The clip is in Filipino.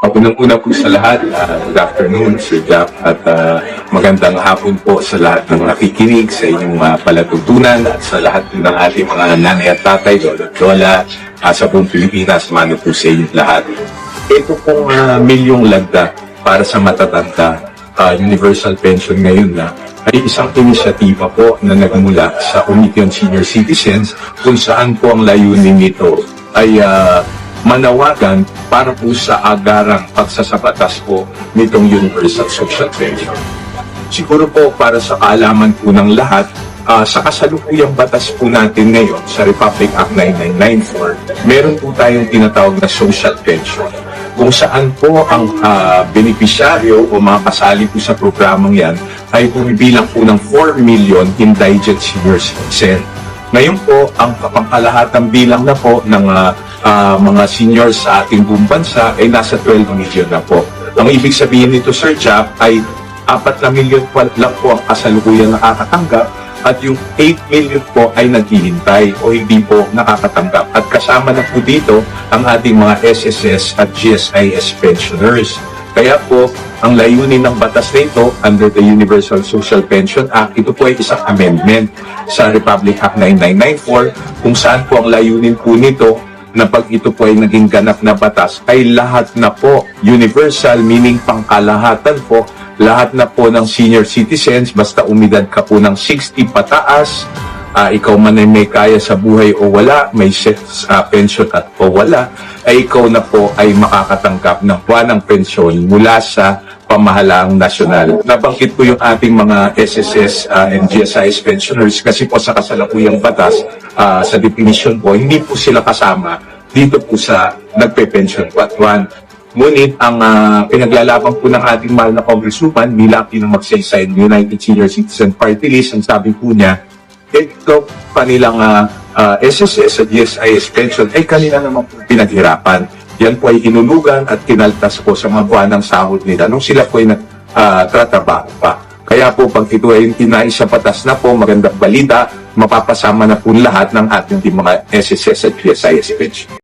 Unang-una po sa lahat, good afternoon, Sir Jack, at magandang hapon po sa lahat ng nakikinig sa inyong palatuntunan at sa lahat ng ating mga nanay at tatay, lolo at lola, sa buong Pilipinas, mano po sa inyong lahat. Ito pong milyong lagda para sa matatanda, universal pension ngayon na ay isang inisyatiba po na nagmula sa Committee on Senior Citizens kung saan po ang layunin nito ay manawagan para po sa agarang pagsasabatas po nitong Universal Social Pension. Siguro po para sa kaalaman po ng lahat, sa kasalukuyang batas po natin ngayon sa Republic Act 9994, meron po tayong tinatawag na social pension kung saan po ang benepisyaryo o mga kasali po sa programang yan ay bumibilang po ng 4 million indigent senior citizen. Ngayon po, ang kapangkalahatang bilang na po ng mga seniors sa ating buong bansa ay nasa 12 million na po. Ang ibig sabihin nito, Sir Jack, ay 4 na milyon lang po ang kasalukuyang nakakatanggap at yung 8 million po ay naghihintay o hindi po nakakatanggap. At kasama na po dito ang ating mga SSS at GSIS pensioners. Kaya po, ang layunin ng batas na ito under the Universal Social Pension Act, ito po ay isang amendment sa Republic Act 9994 kung saan po ang layunin po nito na pag ito po ay naging ganap na batas ay lahat na po universal, meaning pangkalahatan po, lahat na po ng senior citizens, basta umidad ka po ng 60 pataas, ikaw man ay may kaya sa buhay o wala, may pension at o wala, ay ikaw na po ay makakatanggap ng buwanang pensyon mula sa pamahalaang nasyonal. Nabanggit po yung ating mga SSS and GSIS pensioners kasi po sa kasalukuyang batas, sa definition po, hindi po sila kasama dito po sa nagpe-pension patuan. Ngunit ang pinaglalaban po ng ating mahal na congresswoman bilang pinag-magsaysay ng United Senior Citizen Party List, ang sabi po niya, ito kanilang SSS at GSIS pension ay kanila naman po pinaghirapan. Yan po ay inulugan at kinaltas po sa mga buwan ng sahod nila nung sila po ay nagtatrabaho pa. Kaya po pag ito ay tinais sa batas na po, magandang balita, mapapasama na po lahat ng ating mga SSS at GSIS pension.